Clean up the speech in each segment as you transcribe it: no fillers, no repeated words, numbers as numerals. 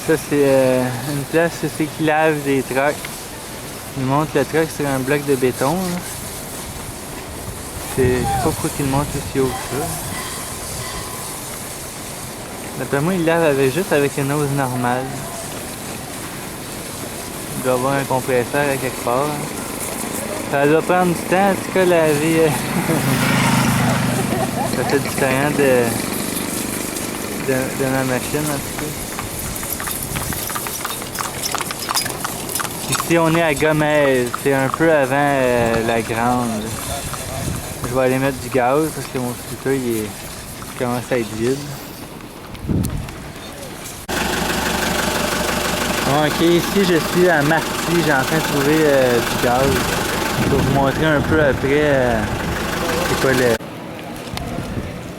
Ça, c'est une place où c'est qu'ils lavent des trucks. Ils montent le truck sur un bloc de béton. Je sais pas pourquoi ils le montent aussi haut que ça. D'après moi, ils lavent juste avec une hose normale. Il doit y avoir un compresseur à quelque part. Ça doit prendre du temps, en tout cas, laver. Ça fait différent de ma machine, en tout cas. Ici, on est à Gomez. C'est un peu avant la Grande. Je vais aller mettre du gaz parce que mon scooter il commence à être vide. Bon, ok, ici je suis à Marty. J'ai en train de trouver du gaz. Je vais vous montrer un peu après c'est quoi le...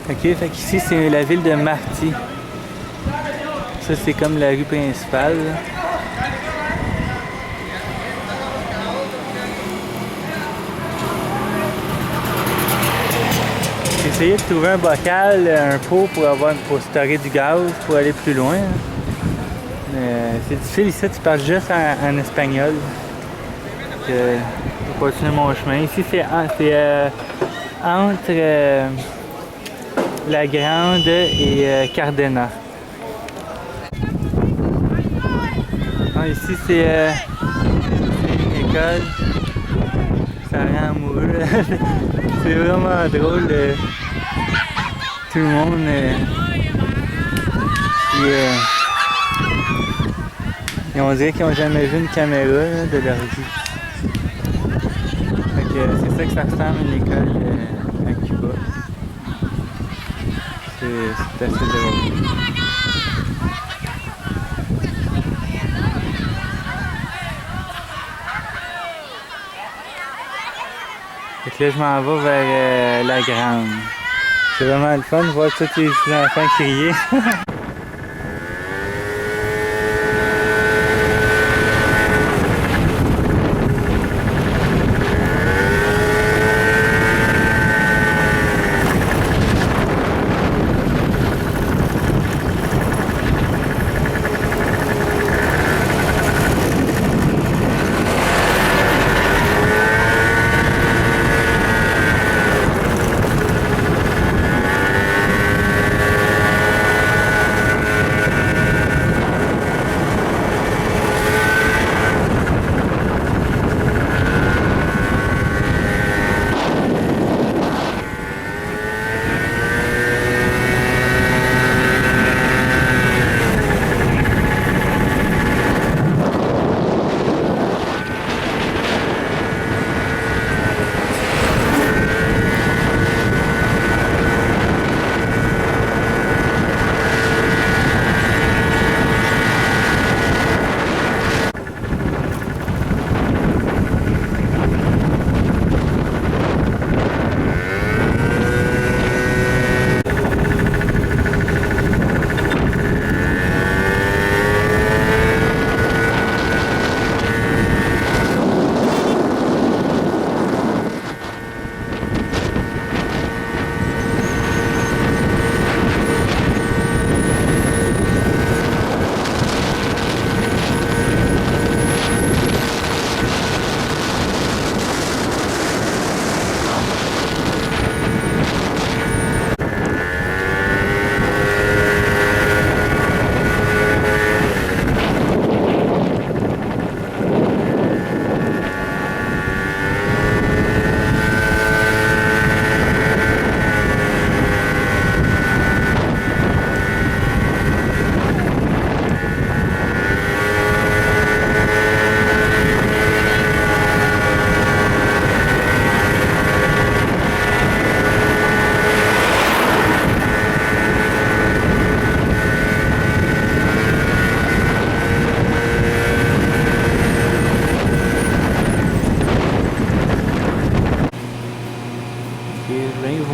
Ok, fait qu'ici c'est la ville de Marty. Ça c'est comme la rue principale. J'ai essayé de trouver un bocal, un pot pour stocker du gaz pour aller plus loin. Mais c'est difficile ici, tu parles juste en espagnol. Je vais continuer mon chemin. Ici c'est entre la Grande et Cardena. Ah, ici c'est une école. Ça rend amoureux. C'est vraiment drôle. Tout le monde et on dirait qu'ils n'ont jamais vu une caméra là, de leur vie. C'est ça que ça ressemble à une école à Cuba. C'est assez drôle. Fait que là, je m'en vais vers la Grande. C'est vraiment le fun de voir tous les enfants crier.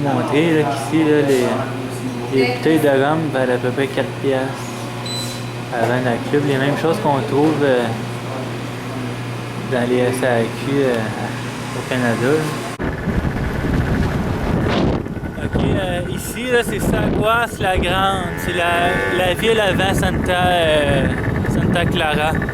montrer qu'ici, les bouteilles de rhum valent à peu près 4 piastres à vendre à Cube. Les mêmes choses qu'on trouve dans les SAQ au Canada. Ok, ici, c'est Saguas la Grande. C'est la ville avant Santa Clara.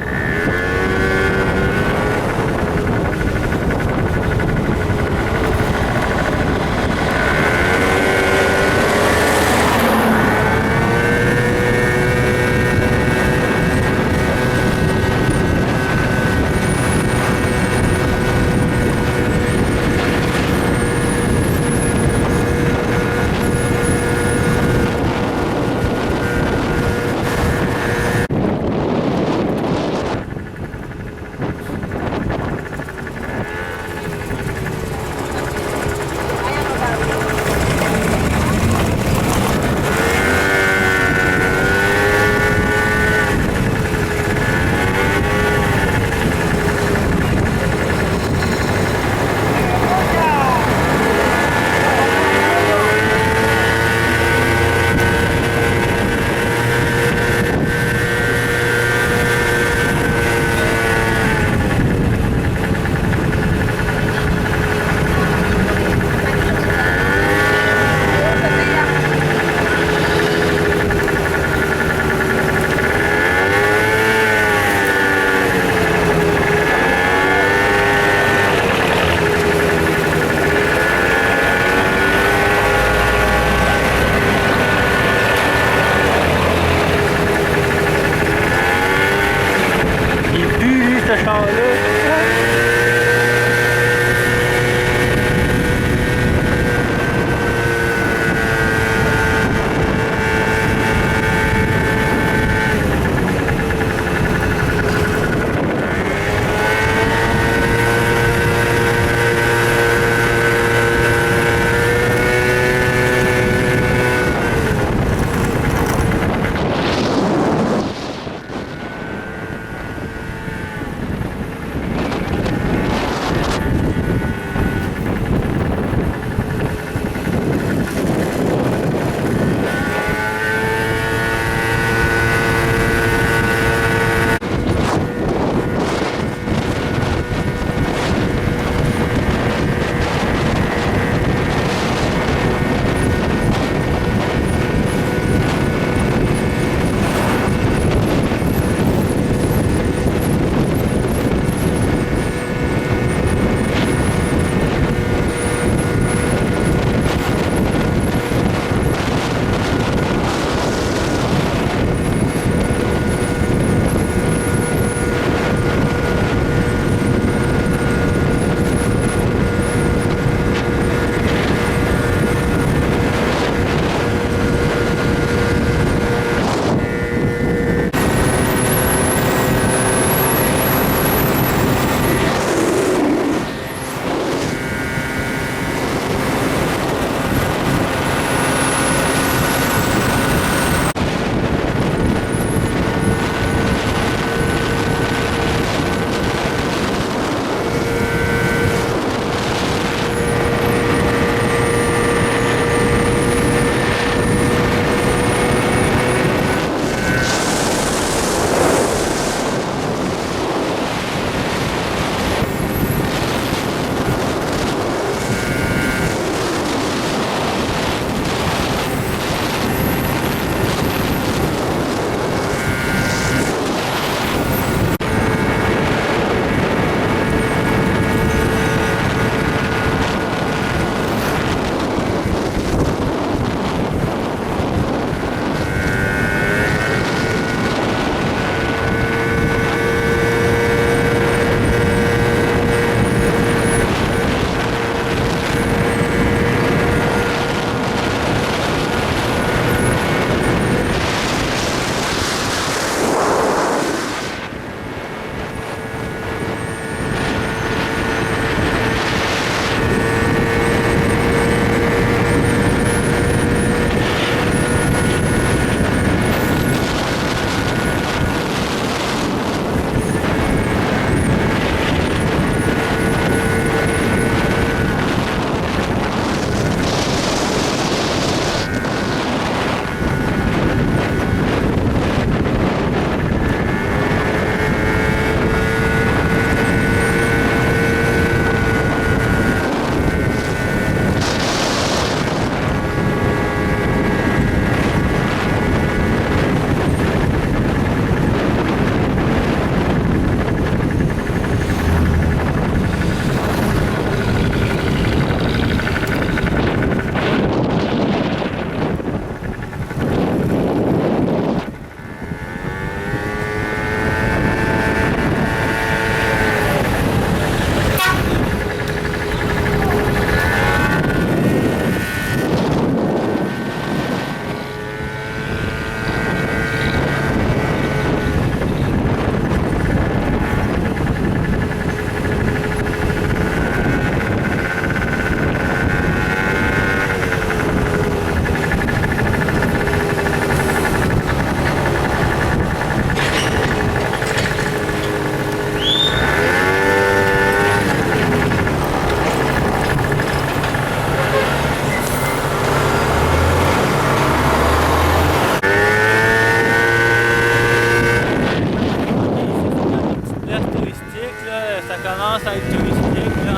ça commence à être touristique là.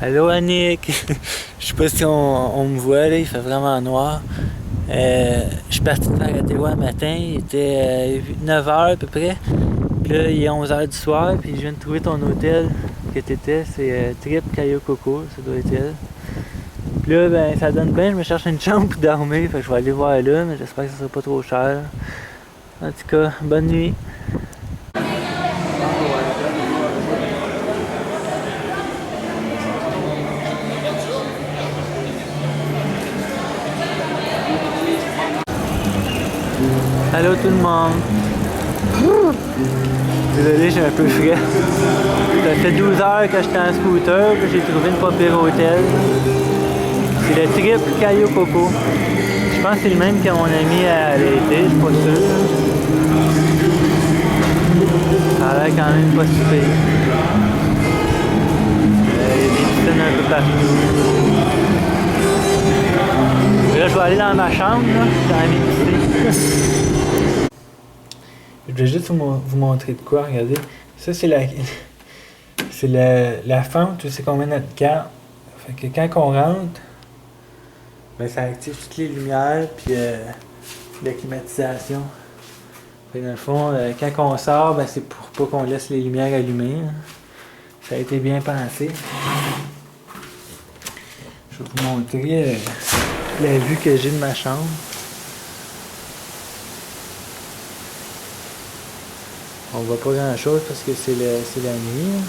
Allô Annick, je sais pas si on me voit là, il fait vraiment noir. Je suis parti de faire la Téloa le matin, il était 9h à peu près. Puis là il est 11h du soir, puis je viens de trouver ton hôtel que t'étais, c'est Trip Cayo Coco, ça doit être elle. Puis là ben ça donne bien, je me cherche une chambre pour dormir, fait que je vais aller voir là, mais j'espère que ça sera pas trop cher. En tout cas, bonne nuit. Allô tout le monde! Désolé, j'ai un peu frais. Ça fait 12 heures que j'étais en scooter, puis j'ai trouvé une pas pire hôtel. C'est le Trip Cayo Coco. Je pense que c'est le même que mon ami à l'été, je suis pas sûr. Ça a l'air quand même pas si pire. Il y a des piscines un peu partout. Là, je vais aller dans ma chambre, là, dans mes piscines. Je vais juste vous montrer de quoi, regardez. Ça, c'est la fente où c'est qu'on met notre carte. Fait que quand on rentre, ben, ça active toutes les lumières puis la climatisation. Fait que dans le fond, quand on sort, ben, c'est pour pas qu'on laisse les lumières allumées. Hein. Ça a été bien pensé. Je vais vous montrer la vue que j'ai de ma chambre. On voit pas grand chose parce que c'est la nuit.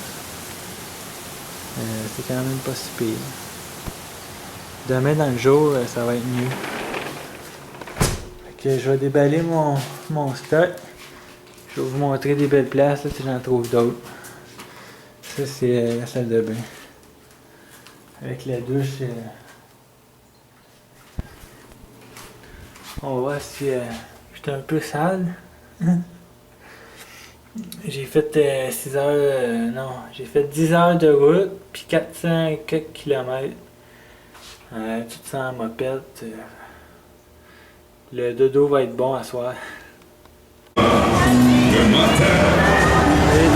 C'est quand même pas si pire. Demain dans le jour, ça va être mieux. Fait que je vais déballer mon stock. Je vais vous montrer des belles places là, si j'en trouve d'autres. Ça c'est la salle de bain. Avec la douche. On va voir si j'étais un peu sale. J'ai fait 6 heures, non, j'ai fait 10 heures de route, puis 400 quelques kilomètres. Tout ça en mopette. Le dodo va être bon à soir. Et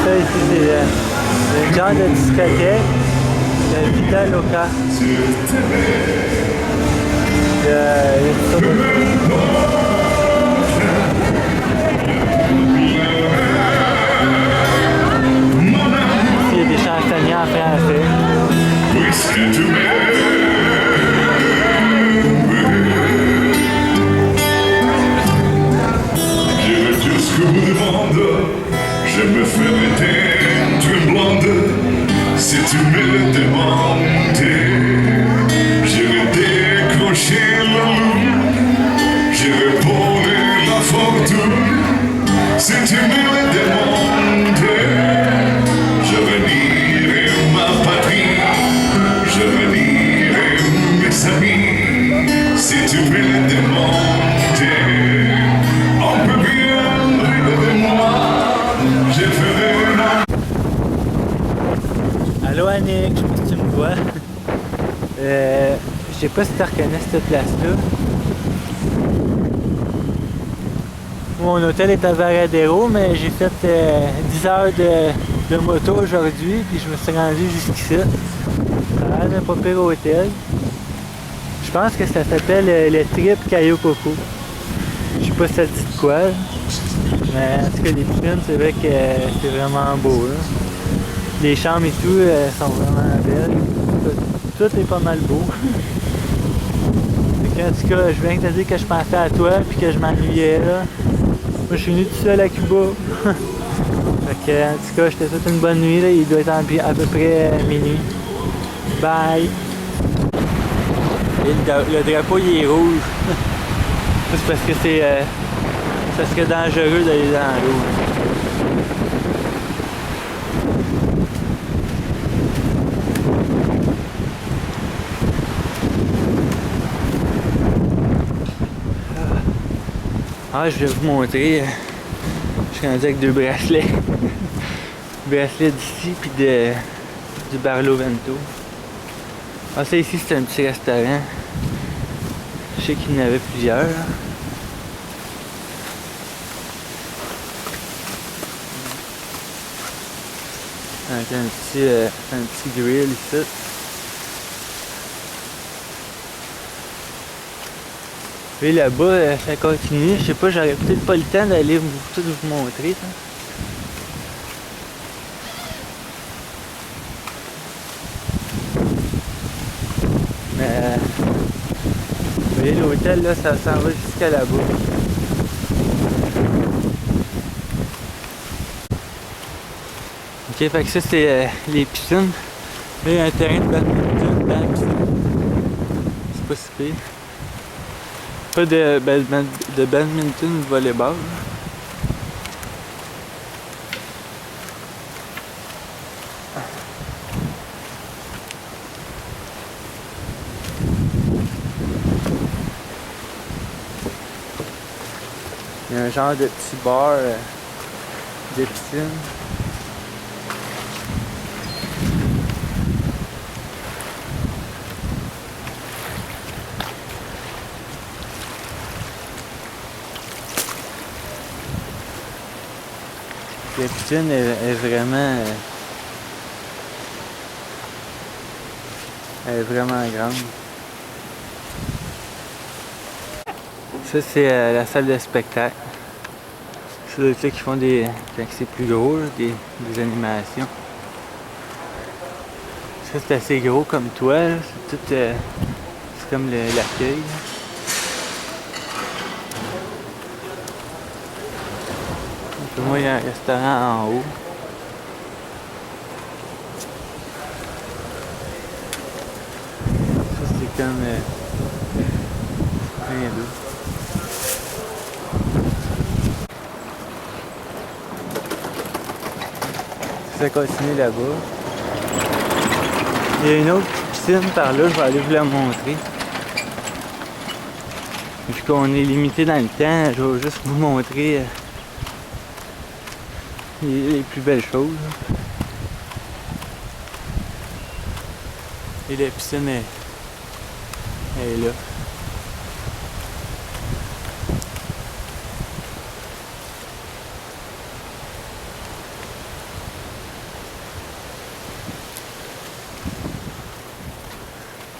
ça ici, c'est une genre de discothèque de Vita Loca. Il y a des chansonniers en français. J'irai jusqu'au bout du monde, je me ferai être blonde, si tu me le demandes. J'irai décrocher la lune, j'irai voler la fortune, si tu me le demandes. Je renierai ma patrie, je renierai mes amis, si tu me le demandes. On peut bien rire de moi, je Nick, je sais pas si tu me vois. Je sais pas si tu reconnais cette place-là. Mon hôtel est à Varadero, mais j'ai fait 10 heures de moto aujourd'hui, puis je me suis rendu jusqu'ici. Ça a l'air d'un pas pire hôtel. Je pense que ça s'appelle le Trip Cayo Coco. Je sais pas si ça dit de quoi, mais en tout cas, les piscines, c'est vrai que c'est vraiment beau. Là. Les chambres et tout sont vraiment belles. Tout est pas mal beau. En tout cas, je viens de te dire que je pensais à toi puis que je m'ennuyais là. Moi, je suis venu tout seul à Cuba. Fait que, en tout cas, je te souhaite une bonne nuit. Là. Il doit être à peu près minuit. Bye! Et le drapeau, il est rouge. C'est parce que ça serait dangereux d'aller dans l'eau. Ah, je vais vous montrer. Je suis rendu avec 2 bracelets. Bracelet d'ici puis du Barlovento. Ah, ça ici c'est un petit restaurant. Je sais qu'il y en avait plusieurs. Là. Avec un petit grill ici. Et là-bas, ça continue. Je sais pas, j'aurais peut-être pas le temps d'aller tout vous montrer. Ça. Mais vous voyez l'hôtel là, ça s'en va jusqu'à là-bas. Ok, fait que ça c'est les piscines. Là, il y a un terrain de badminton dans la piscine. C'est pas si pire. Pas de badminton ou de volleyball. Il y a un genre de petit bar de piscine. La piscine est vraiment grande. Ça c'est la salle de spectacle. C'est là qui font quand c'est plus gros, là, des animations. Ça c'est assez gros comme toile, c'est tout c'est comme l'accueil. Moi, il y a un restaurant en haut. Ça, c'est comme rien d'eau. Ça continue là-bas. Il y a une autre piscine par là, je vais aller vous la montrer. Vu qu'on est limité dans le temps, je vais juste vous montrer les plus belles choses. Et la piscine est là.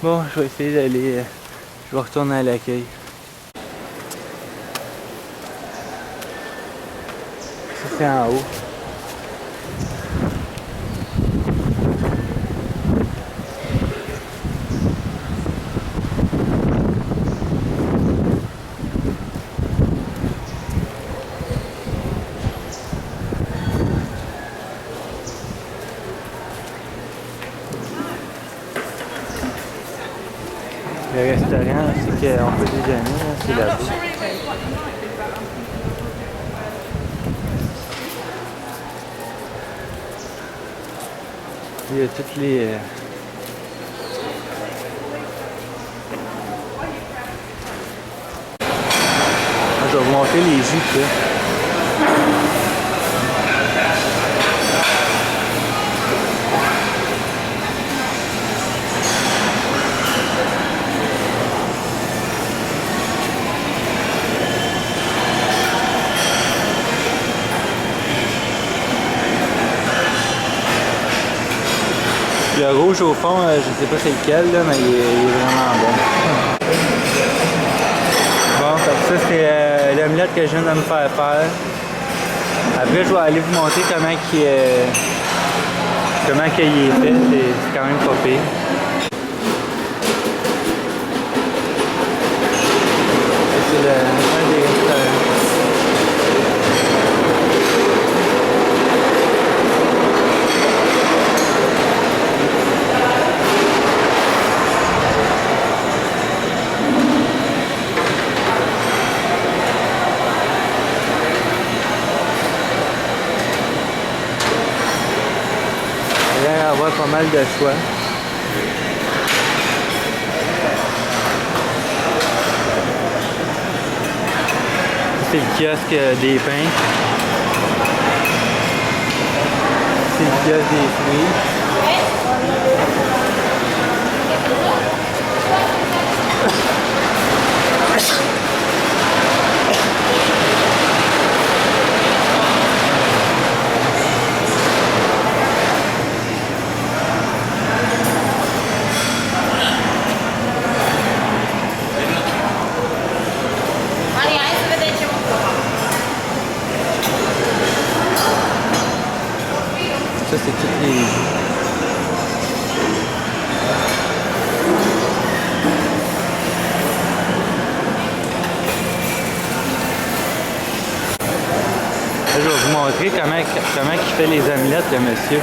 Bon, je vais essayer d'aller. Je vais retourner à l'accueil. Ça c'est en haut. Le restaurant, c'est qu'on peut déjeuner, c'est là-bas. Il y a toutes les... Je vais vous montrer les jus, là. Le rouge au fond, je sais pas c'est lequel, là, mais il est vraiment bon. Bon, fait que ça c'est l'omelette que je viens de me faire faire. Après, je vais aller vous montrer comment il est fait. C'est quand même pas pire. C'est un des restaurants. Il va y avoir pas mal de choix. C'est le kiosque des pains. C'est le kiosque des fruits. Ça, c'est toutes les... Là, je vais vous montrer comment il fait les omelettes, le monsieur.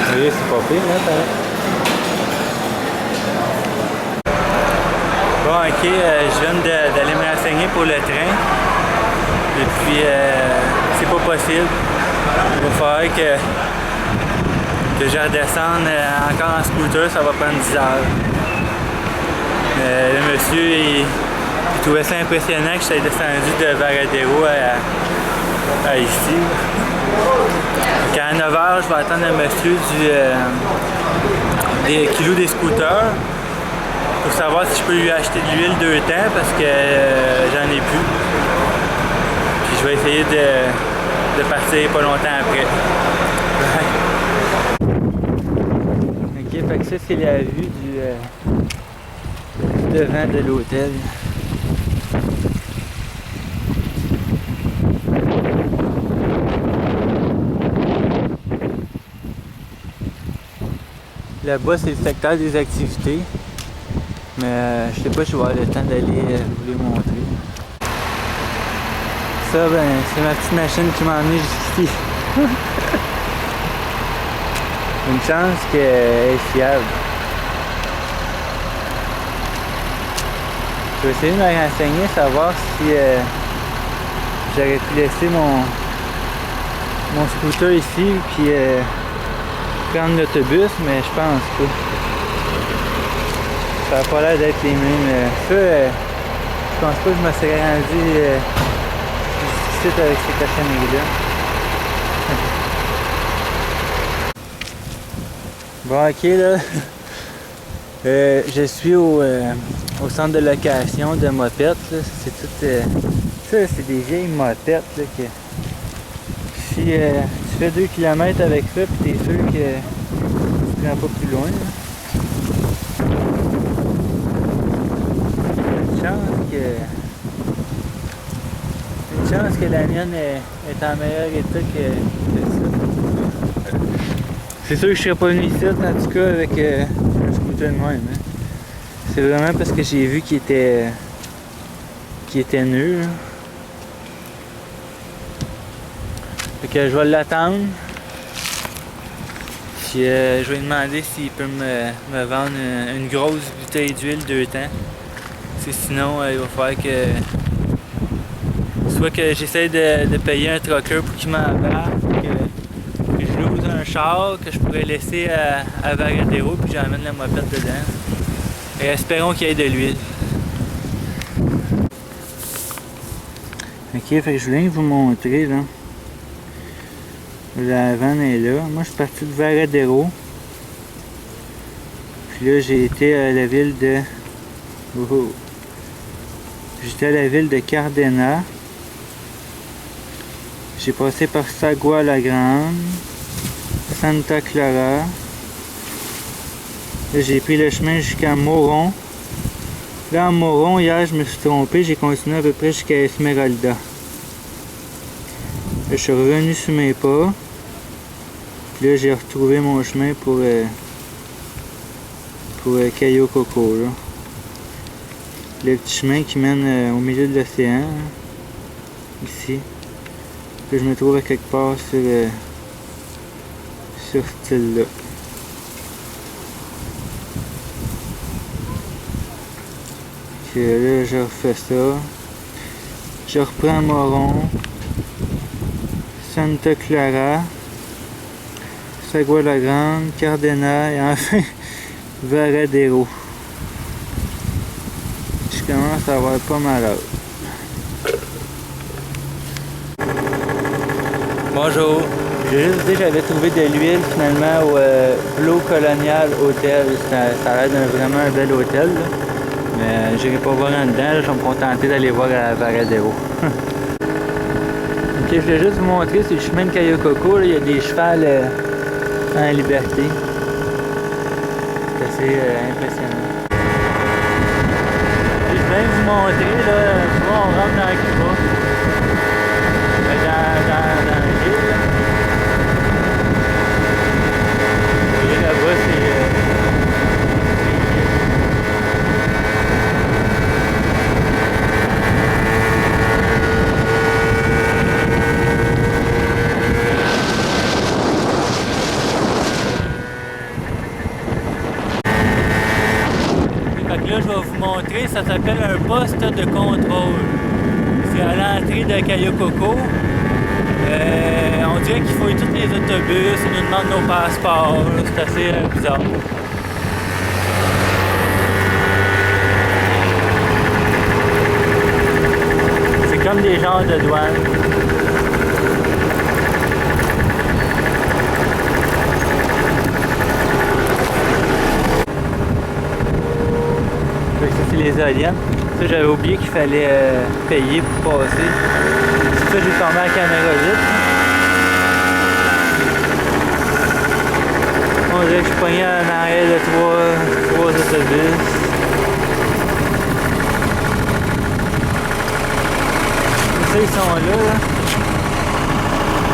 Vous voyez, c'est pas pire, là, Bon, ok, je viens d'aller me renseigner pour le train. Et puis, c'est pas possible. Il va falloir que je redescende encore en scooter, ça va prendre 10 heures. Le monsieur, il trouvait ça impressionnant que j'étais descendu de Varadero à ici. Donc à 9h, je vais attendre un monsieur qui loue des scooters pour savoir si je peux lui acheter de l'huile 2 temps parce que j'en ai plus. Puis je vais essayer de partir pas longtemps après. Ok, fait que ça c'est la vue du devant de l'hôtel. Là-bas, c'est le secteur des activités. Mais je sais pas si je vais avoir le temps d'aller vous les montrer. Ça, ben, c'est ma petite machine qui m'a emmené jusqu'ici. Une chance qu'elle est fiable. Je vais essayer de me renseigner, savoir si j'aurais pu laisser mon scooter ici, puis prendre l'autobus, mais je pense pas. Ça n'a pas l'air d'être les mêmes. Ça, je pense pas que je me serais rendu ici avec ces cochonneries-là. Bon, ok, là. Je suis au centre de location de mopettes. C'est tout. Ça, c'est des vieilles mopettes. Là, que, si tu fais 2 km avec ça, puis t'es sûr que tu ne prends pas plus loin. Là. Une chance que la mienne est en meilleur état que ça. C'est sûr que je serais pas venu ici, en tout cas, avec un scooter de même. Hein. C'est vraiment parce que j'ai vu qu'il était nu. Là. Fait que je vais l'attendre. Puis je vais lui demander s'il peut me vendre une grosse bouteille d'huile 2 temps. Sinon, il va falloir que soit que j'essaie de payer un trucker pour qu'il m'embarque, que je loue un char que je pourrais laisser à Varadero puis j'emmène la mopette dedans. Et espérons qu'il y ait de l'huile. Ok, fait que je viens vous montrer là. La vanne est là. Moi je suis parti de Varadero. Puis là j'ai été à la ville de... Oh. J'étais à la ville de Cardena. J'ai passé par Sagua la Grande, Santa Clara. Là j'ai pris le chemin jusqu'à Moron. Là, à Moron, hier, je me suis trompé, j'ai continué à peu près jusqu'à Esmeralda. Là, je suis revenu sur mes pas. Puis là, j'ai retrouvé mon chemin pour Cayo Coco, là. Le petit chemin qui mène au milieu de l'océan, ici. Puis je me trouve à quelque part sur cette île-là. Là, je refais ça. Je reprends Moron, Santa Clara, Sagua la Grande, Cardena et enfin Varadero. Je commence à avoir pas mal hâte. Bonjour. J'ai juste dit que j'avais trouvé de l'huile finalement au Blue Colonial Hotel. Ça a l'air vraiment un bel hôtel, là. Mais j'irai pas voir en dedans, là, je vais me contenter d'aller voir à Varadero. Ok, je voulais juste vous montrer, c'est le chemin de Cayo Coco, là, il y a des chevals en liberté. C'est assez impressionnant. Et je viens vous montrer, là, souvent on rentre dans Cuba. Dans le ville. Et là-bas, c'est... Là, je vais vous montrer, ça s'appelle un poste de contrôle. C'est à l'entrée de Cayo Coco. On dirait qu'il fouille tous les autobus, ils nous demandent nos passeports. C'est assez bizarre. C'est comme des genres de douane. Ça, c'est les éoliennes. Ça, j'avais oublié qu'il fallait payer pour passer. C'est ça, j'ai fermé la caméra vite. On dirait que je suis pogné en arrière de trois autobus. Ça, ils sont là.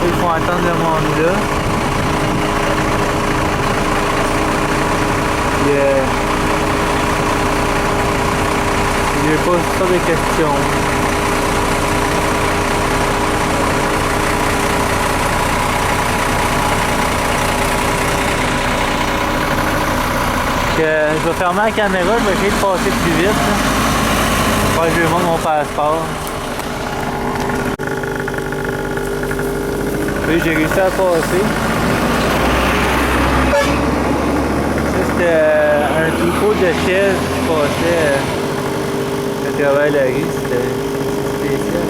Ils font attendre le monde là. Je pose toutes sortes de questions. Je vais fermer la caméra, je vais essayer de passer plus vite. Ouais, je vais voir mon passeport. Oui, j'ai réussi à passer. Ça, c'était un troupeau de chèvres qui passait à travers la rue, c'était spécial.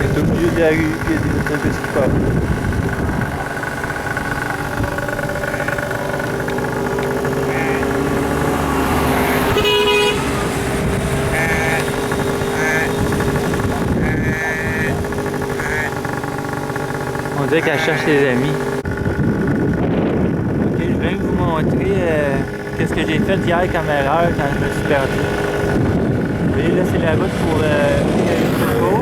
C'est au milieu de la rue qu'il y a des autobus qui passent. On dirait qu'elle cherche ses amis. Ok, je viens vous montrer qu'est-ce que j'ai fait hier comme erreur quand je me suis perdu. Vous voyez, là c'est la route pour Coco.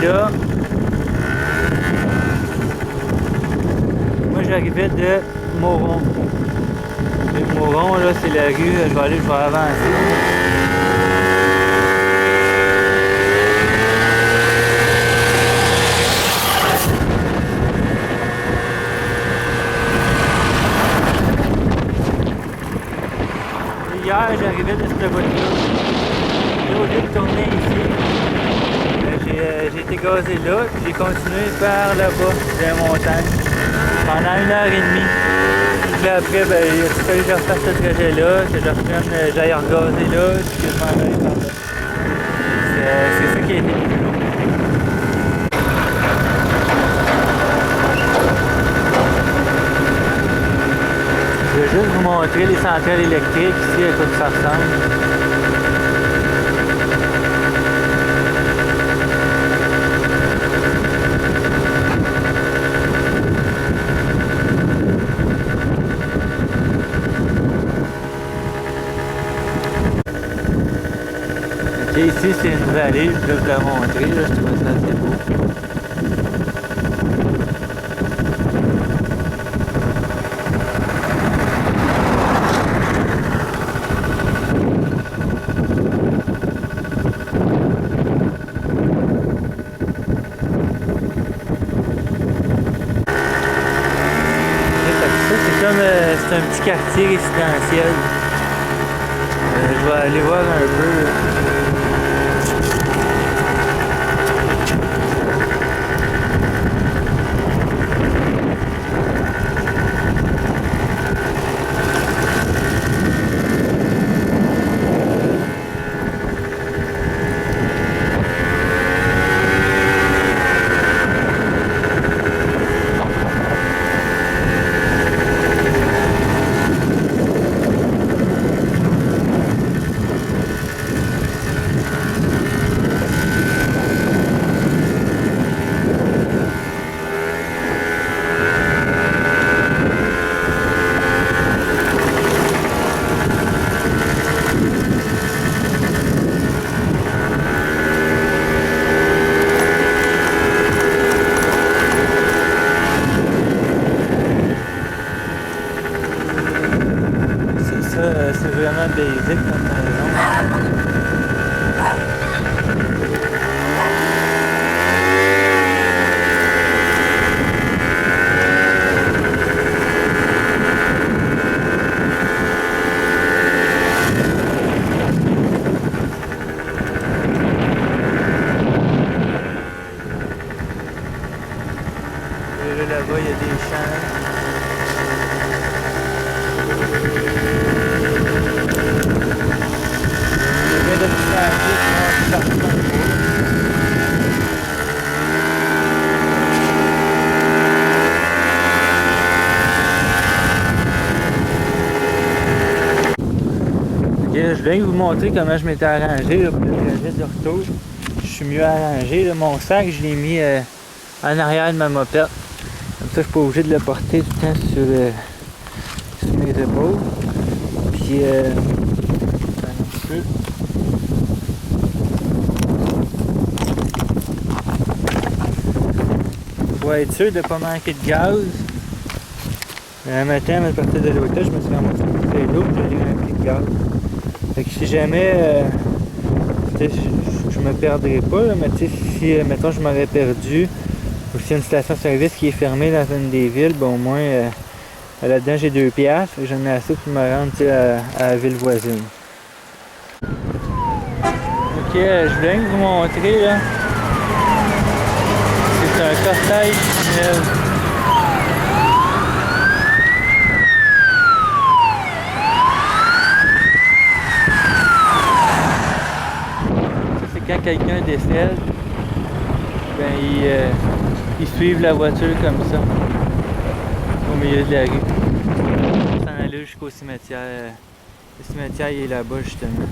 Là, moi j'arrivais de Moron. Le Moron, là, c'est la rue, je vais avancer. ce bout-là. Et au lieu de tourner ici, j'ai été gazé là, puis j'ai continué par là-bas, dans la montagne, pendant 1h30. Puis après, ben, il a fallu que je refasse ce trajet-là, que je reprenne, j'aille regazer là, puis que je m'en aille par là. C'est ça qui a été le plus long. Je vais juste vous montrer les centrales électriques ici, à quoi ça ressemble. Ok, ici c'est une vallée, je vais vous la montrer, là, je trouve ça assez beau. C'est un petit quartier résidentiel. Je vais aller voir un peu. C'est vraiment basique comme maison. Et là-bas, il y a des champs. Je viens de vous montrer comment je m'étais arrangé là, pour le trajet de retour. Je suis mieux arrangé. Là. Mon sac, je l'ai mis en arrière de ma mopette. Comme ça, je suis pas obligé de le porter tout le temps sur mes épaules. Puis, un petit peu. Pour être sûr de ne pas manquer de gaz. Un matin, à partir de l'hôtel, je me suis ramassé un petit vélo et j'ai rempli de gaz. Fait que si jamais je me perdrais pas, là, mais si mettons je m'aurais perdu ou s'il y a une station-service qui est fermée dans une des villes, ben, au moins là-dedans j'ai 2 piastres, j'en ai assez pour me rendre à la ville voisine. Ok, je viens de vous montrer là. C'est un cortège tunnel. Quand quelqu'un décède, ben ils suivent la voiture comme ça, au milieu de la rue. Ça en allait jusqu'au cimetière. Le cimetière il est là-bas justement.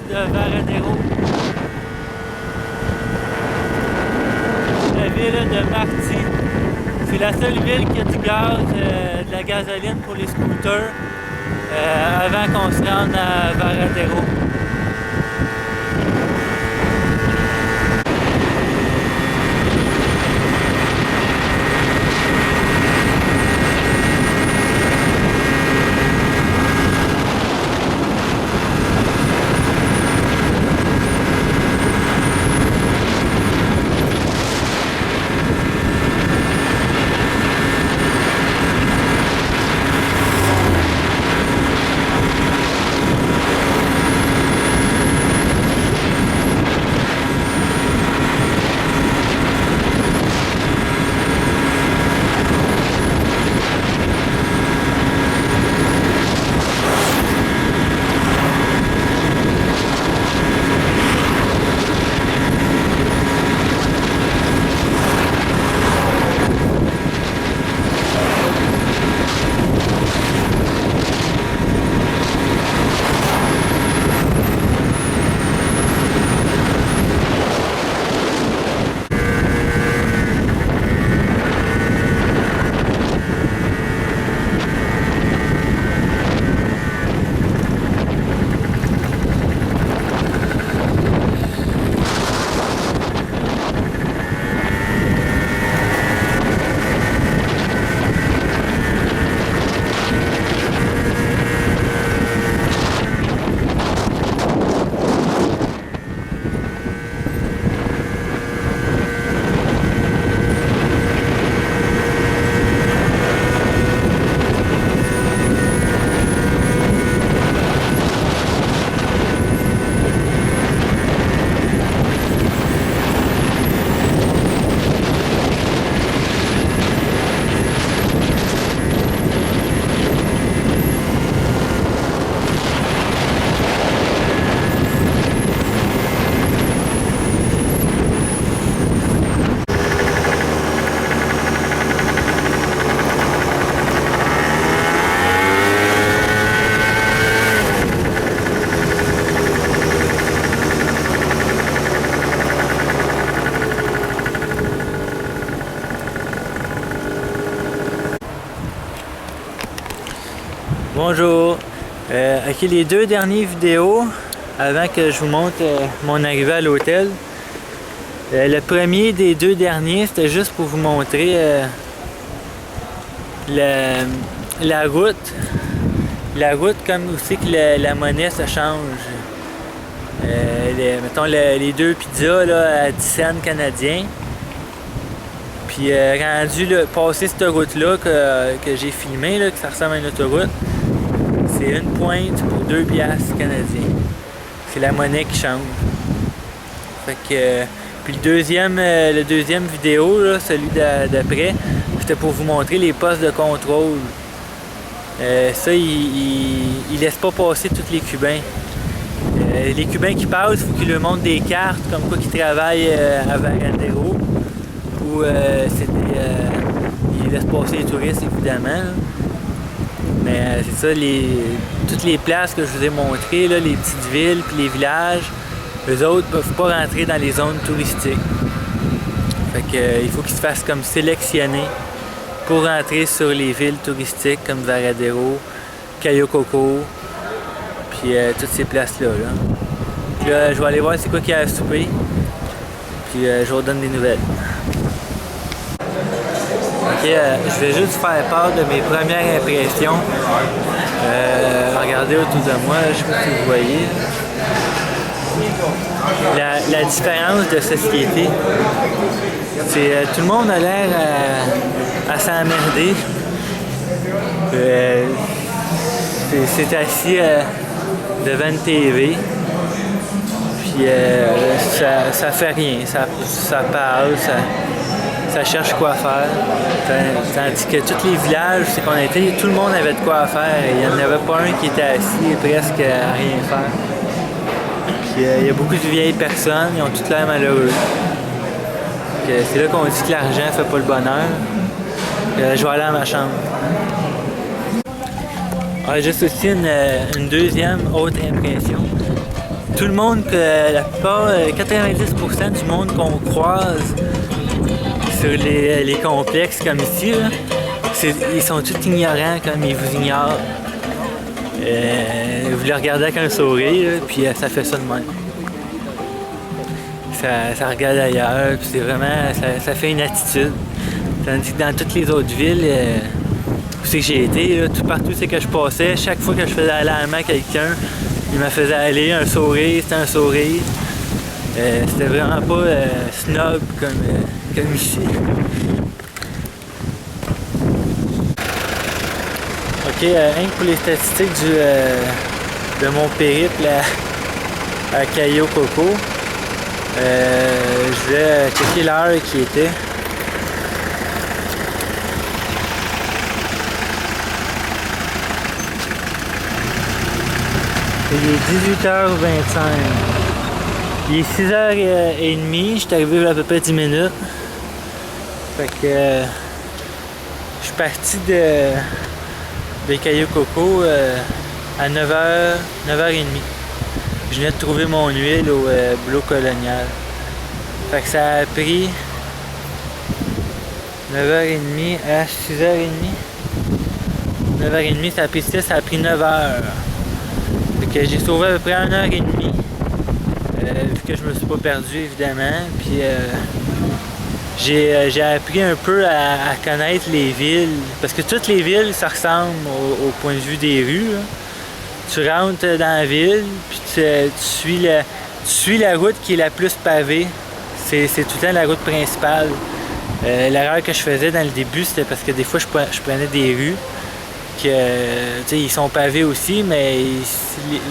de Varadero. La ville de Marti. C'est la seule ville qui a du gaz, de la gasoline pour les scooters avant qu'on se rende à Varadero. Bonjour, ok, les deux dernières vidéos avant que je vous montre mon arrivée à l'hôtel. Le premier des deux derniers, c'était juste pour vous montrer la route. La route, comme aussi que la monnaie se change. Mettons les deux pizzas là, à 10 cents canadiens. Puis rendu là, passer cette route-là que j'ai filmé, là, que ça ressemble à une autoroute, c'est une pointe pour 2 piastres canadiens. C'est la monnaie qui change. Fait que, puis le deuxième vidéo, là, celui d'après, c'était pour vous montrer les postes de contrôle. Ça, ils laissent pas passer tous les Cubains. Les Cubains qui passent, il faut qu'ils leur montrent des cartes comme quoi qu'ils travaillent à Varadero. Ou ils laissent passer les touristes, évidemment. Là. Mais c'est ça, toutes les places que je vous ai montrées, là, les petites villes puis les villages, eux autres ne peuvent pas rentrer dans les zones touristiques. Fait que, il faut qu'ils se fassent comme sélectionner pour rentrer sur les villes touristiques comme Varadero, Cayo Coco, puis toutes ces places-là. Là. Puis là, je vais aller voir c'est quoi qu'il y a à souper, puis je vous donne des nouvelles. Ok, je vais juste faire part de mes premières impressions. Regardez autour de moi, je sais pas si vous voyez. La différence de société, c'est tout le monde a l'air à s'emmerder. C'est assis devant une TV, puis ça fait rien, ça parle, ça cherche quoi faire. Tandis que tous les villages, c'est qu'on était, tout le monde avait de quoi faire. Il n'y en avait pas un qui était assis presque à rien faire. Puis il y a beaucoup de vieilles personnes, ils ont toutes l'air malheureux. C'est là qu'on dit que l'argent fait pas le bonheur. Je vais aller à ma chambre. Juste aussi une deuxième autre impression. tout le monde, la plupart, 90% du monde qu'on croise sur les complexes comme ici, là, ils sont tous ignorants comme ils vous ignorent. Vous les regardez avec un sourire, là, puis ça fait ça de même. Ça regarde ailleurs, puis c'est vraiment, ça fait une attitude. Tandis que dans toutes les autres villes, où c'est que j'ai été, là, tout partout c'est que je passais, chaque fois que je faisais aller à la main à quelqu'un, il me faisait aller, un sourire, c'était un sourire. C'était vraiment pas snob comme ici. Ok, rien que pour les statistiques de mon périple à Cayo Coco, je vais checker l'heure qui était. Il est 18h25. Il est 6h30, je suis arrivé à peu près 10 minutes. Fait que je suis parti de Cayo Coco à 9h30. Je venais de trouver mon huile au boulot colonial. Fait que ça a pris 9h30 à 6h30. 9h30, ça a pris 6, ça a pris 9h. Fait que j'ai sauvé à peu près 1h30. Vu que je me suis pas perdu évidemment. Puis j'ai appris un peu à connaître les villes. Parce que toutes les villes, ça ressemble au point de vue des rues. Là. Tu rentres dans la ville, puis tu suis la route qui est la plus pavée. C'est tout le temps la route principale. L'erreur que je faisais dans le début, c'était parce que des fois, je prenais des rues. Ils sont pavés aussi, mais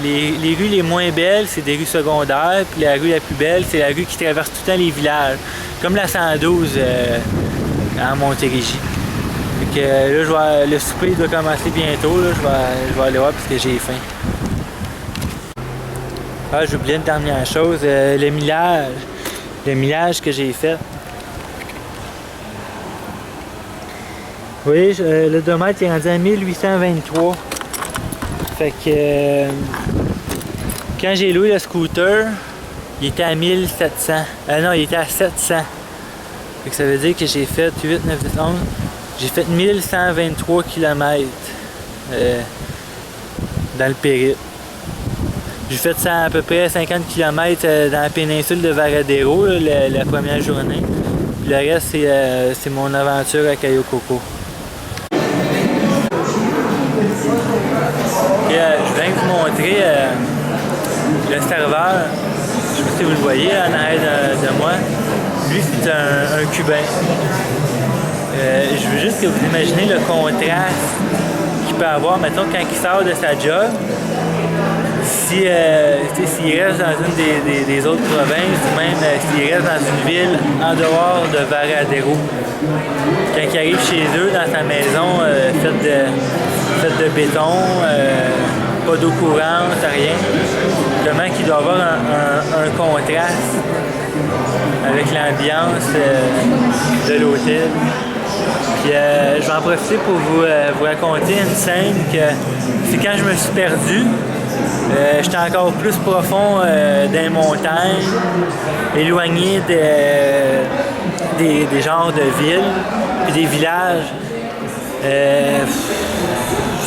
les rues les moins belles, c'est des rues secondaires. Puis la rue la plus belle, c'est la rue qui traverse tout le temps les villages. Comme la 112 en Montérégie. Fait que là, le souper doit commencer bientôt. Là, je vais aller voir parce que j'ai faim. Ah, j'ai oublié une dernière chose. Le millage que j'ai fait. Oui, le domètre est rendu à 1823. Fait que quand j'ai loué le scooter, il était à 1700. Non, il était à 700. Fait que ça veut dire que j'ai fait 8, 9, 10, 11. J'ai fait 1123 km dans le périple. J'ai fait ça à peu près 50 km dans la péninsule de Varadero la première journée. Puis le reste, c'est mon aventure à Cayo Coco. Je viens de vous montrer le serveur. Je sais pas si vous le voyez en arrière de moi. Lui, c'est un Cubain. Je veux juste que vous imaginez le contraste qu'il peut avoir, mettons, quand il sort de sa job. S'il reste dans une des autres provinces, ou même s'il reste dans une ville en dehors de Varadero. Quand il arrive chez eux, dans sa maison, faite de béton, pas d'eau courante, rien. Comment qu'il doit avoir un contraste avec l'ambiance de l'hôtel. Puis je vais en profiter pour vous raconter une scène que c'est quand je me suis perdu. J'étais encore plus profond dans les montagnes, éloigné des genres de villes puis des villages.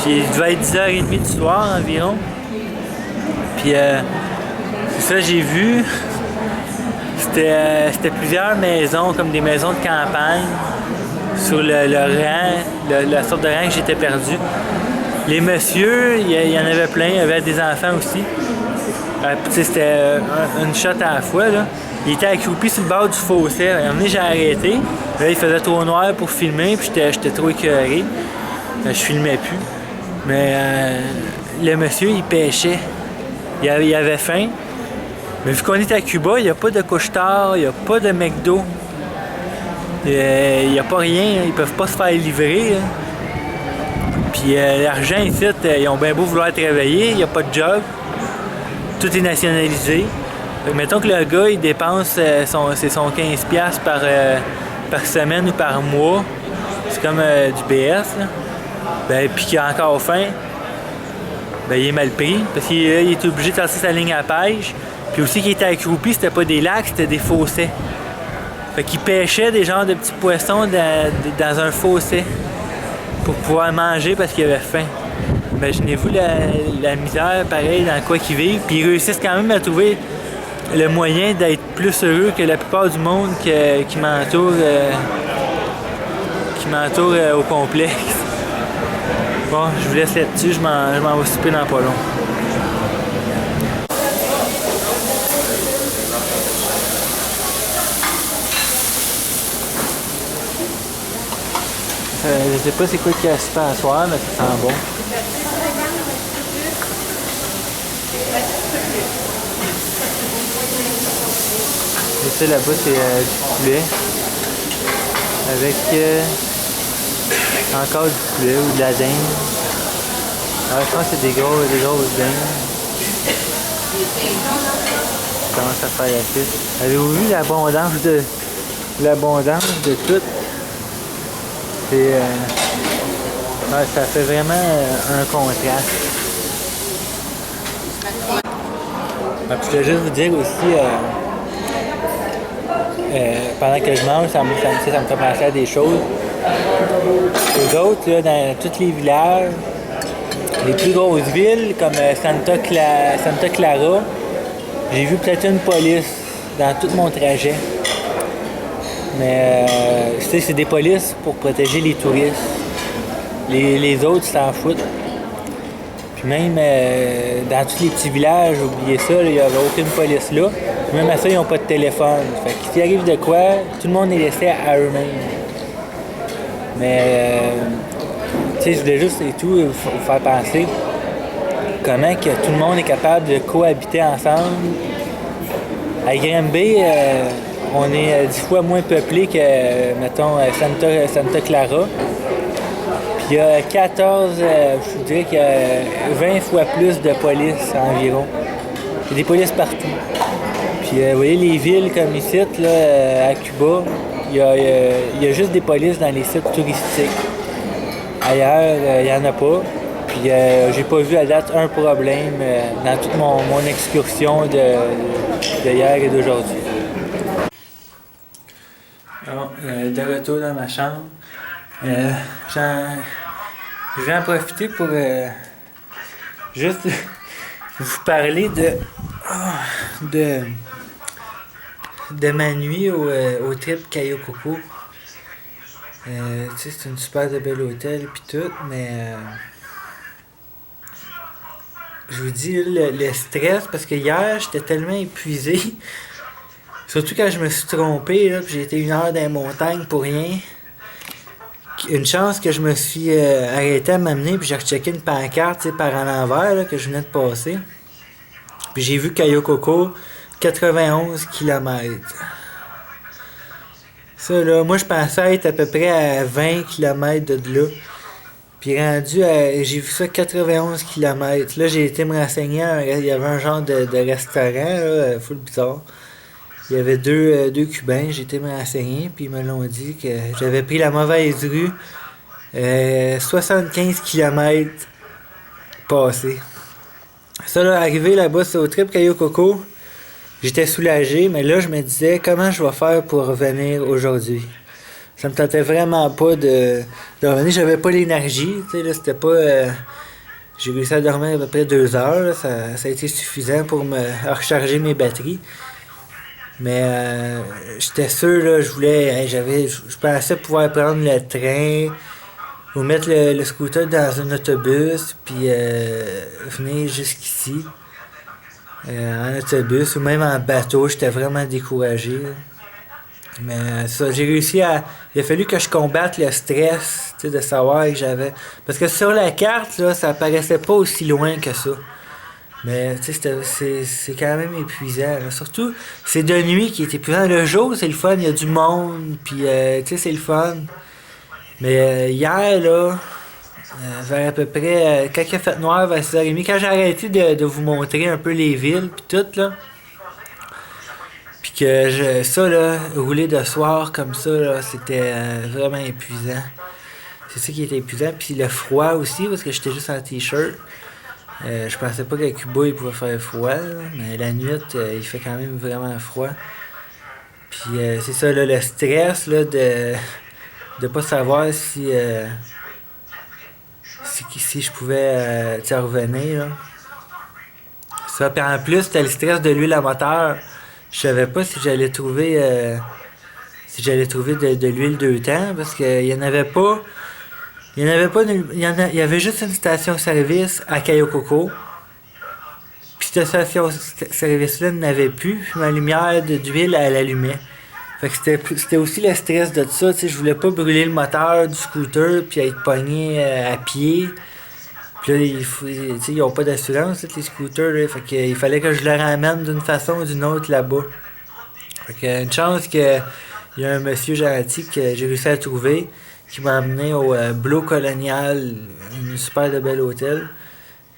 Il devait être 10h30 du soir environ. Puis c'est ça, j'ai vu. C'était plusieurs maisons, comme des maisons de campagne, sur le rang, la sorte de rang que j'étais perdu. Les messieurs, il y en avait plein, il y avait des enfants aussi. C'était une shot à la fois. Là. Il était accroupi sur le bord du fossé. À un moment donné, j'ai arrêté. Là, il faisait trop noir pour filmer, puis j'étais trop écœuré. Je filmais plus. Mais le monsieur, il pêchait. Il avait faim. Mais vu qu'on est à Cuba, il n'y a pas de couche-tard, il n'y a pas de McDo. Il n'y a pas rien, ils peuvent pas se faire livrer. Hein. Puis l'argent ici, ils ont bien beau vouloir travailler, il n'y a pas de job. Tout est nationalisé. Fait que mettons que le gars, il dépense son 15$ par semaine ou par mois. C'est comme du BS. Là. Ben, puis qu'il a encore faim, ben, il est mal pris. Parce qu'il est obligé de sortir sa ligne à pêche. Puis aussi qui étaient accroupis, c'était pas des lacs, c'était des fossés. Fait qu'ils pêchaient des genres de petits poissons dans un fossé pour pouvoir manger parce qu'ils avaient faim. Imaginez-vous la misère, pareil, dans quoi qu'ils vivent. Puis ils réussissent quand même à trouver le moyen d'être plus heureux que la plupart du monde qui m'entoure au complet. Bon, je vous laisse là-dessus, je m'en vais souper dans pas long. Je sais pas c'est quoi qu'il y a à souper à soir, mais ça sent bon. Et ça là-bas c'est du poulet. Avec encore du poulet ou de la dinde. Alors, je pense que c'est des grosses dindes. Ça commence à faire la piste. Avez-vous vu l'abondance de tout? C'est, ouais, ça fait vraiment un contraste. Puis je voulais juste vous dire aussi, pendant que je mange, ça me fait penser à des choses. Les autres, là, dans tous les villages, les plus grosses villes comme Santa Clara, j'ai vu peut-être une police dans tout mon trajet. Mais c'est des polices pour protéger les touristes. Les autres s'en foutent. Puis même dans tous les petits villages, oubliez ça, il n'y avait aucune police là. Puis même à ça, ils n'ont pas de téléphone. Fait que s'il arrive de quoi, tout le monde est laissé à eux-mêmes. Mais tu sais, je voulais juste et tout vous faire penser comment que tout le monde est capable de cohabiter ensemble. À Granby, on est 10 fois moins peuplé que, mettons, Santa Clara. Puis il y a 14, je vous dirais qu'il y a 20 fois plus de police environ. Il y a des polices partout. Puis vous voyez les villes comme ici, là, à Cuba, il y a juste des polices dans les sites touristiques. Ailleurs, il n'y en a pas. Puis j'ai pas vu à date un problème dans toute mon excursion de hier et d'aujourd'hui. Alors, de retour dans ma chambre. Je vais en profiter pour juste vous parler de ma nuit au trip Cayo Coco. Tu sais, c'est une super de bel hôtel pis tout, mais je vous dis le stress parce que hier j'étais tellement épuisé, surtout quand je me suis trompé là, pis j'ai été 1 heure dans les montagnes pour rien. Une chance que je me suis arrêté à m'amener puis j'ai rechecké une pancarte par en envers là, que je venais de passer. Puis j'ai vu Cayo Coco 91 km. Ça là, moi je pensais être à peu près à 20 km de là. Puis rendu à, j'ai vu ça 91 km. Là j'ai été me renseigner, il y avait un genre de restaurant là, full bizarre. Il y avait deux Cubains, j'ai été me renseigner, puis ils me l'ont dit que j'avais pris la mauvaise rue 75 km passé. Ça là, arrivé là-bas sur au trip Cayo Coco, j'étais soulagé, mais là je me disais comment je vais faire pour revenir aujourd'hui. Ça me tentait vraiment pas de revenir, j'avais pas l'énergie, tu sais, là c'était pas... j'ai réussi à dormir à peu près 2 heures, là, ça a été suffisant pour me recharger mes batteries. Mais j'étais sûr, là, je pensais pouvoir prendre le train ou mettre le scooter dans un autobus puis venir jusqu'ici en autobus ou même en bateau. J'étais vraiment découragé. Là. Mais ça, j'ai réussi à... Il a fallu que je combatte le stress, tu sais, de savoir que j'avais... Parce que sur la carte, là, ça paraissait pas aussi loin que ça. Mais tu sais, c'est quand même épuisant. Là. Surtout, c'est de nuit qui est épuisant. Le jour, c'est le fun, il y a du monde, puis tu sais, c'est le fun. Mais hier, là, vers à peu près, quand il a fait noir, vers 6h30, quand j'ai arrêté de vous montrer un peu les villes, puis tout, là, puis que ça, là, rouler de soir comme ça, là, c'était vraiment épuisant. C'est ça qui était épuisant. Puis le froid aussi, parce que j'étais juste en t-shirt. Je pensais pas qu'à Cuba il pouvait faire froid, là, mais la nuit il fait quand même vraiment froid. Puis c'est ça, là, le stress là, de pas savoir si je pouvais revenir. Là. Ça, puis en plus, c'était le stress de l'huile à moteur. Je savais pas si j'allais trouver de l'huile 2 temps parce qu'il y en avait pas. Il y en avait pas. Il y avait juste une station-service à Cayo Coco. Puis cette station-service-là n'avait plus. Puis ma lumière d'huile, elle allumait. Fait que c'était aussi le stress de ça. Je voulais pas brûler le moteur du scooter puis être pogné à pied. Puis là, ils n'ont pas d'assurance, les scooters. Là, fait qu'il fallait que je le ramène d'une façon ou d'une autre là-bas. Fait que une chance qu'il y a un monsieur gentil que j'ai réussi à trouver qui m'a amené au Blue Colonial, un super de bel hôtel.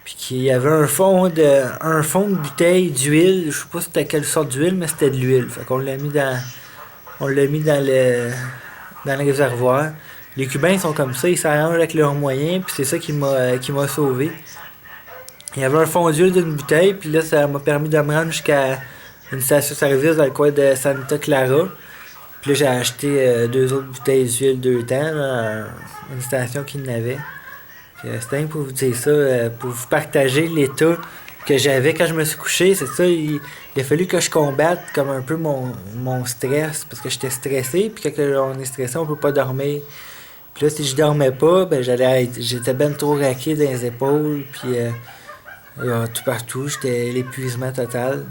Puis qu'il y avait un fond de bouteille d'huile. Je sais pas c'était quelle sorte d'huile, mais c'était de l'huile. Fait qu'on l'a mis dans le réservoir. Les Cubains sont comme ça, ils s'arrangent avec leurs moyens, puis c'est ça qui m'a sauvé. Il y avait un fond d'huile d'une bouteille, puis là, ça m'a permis de me rendre jusqu'à une station-service dans le coin de Santa Clara. Puis là, j'ai acheté 2 autres bouteilles d'huile 2 temps, là, une station qui n'avait. C'était rien pour vous dire ça, pour vous partager l'état que j'avais quand je me suis couché. C'est ça, il a fallu que je combatte comme un peu mon stress, parce que j'étais stressé, puis quand on est stressé, on peut pas dormir. Puis là, si je dormais pas, ben j'étais ben trop raqué dans les épaules, puis tout partout, j'étais l'épuisement total.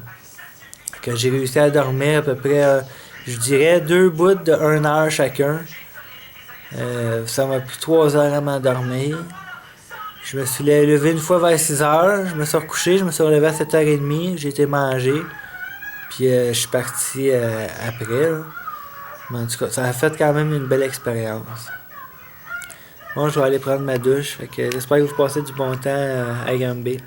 Que j'ai réussi à dormir à peu près, je dirais, 2 bouts de 1 heure chacun. Ça m'a pris 3 heures à m'endormir. Je me suis levé une fois vers 6 heures, je me suis recouché, je me suis relevé à 7h30, j'ai été manger, puis je suis parti après. Là. Mais en tout cas, ça a fait quand même une belle expérience. Bon, je vais aller prendre ma douche. Fait que j'espère que vous passez du bon temps à Gambé.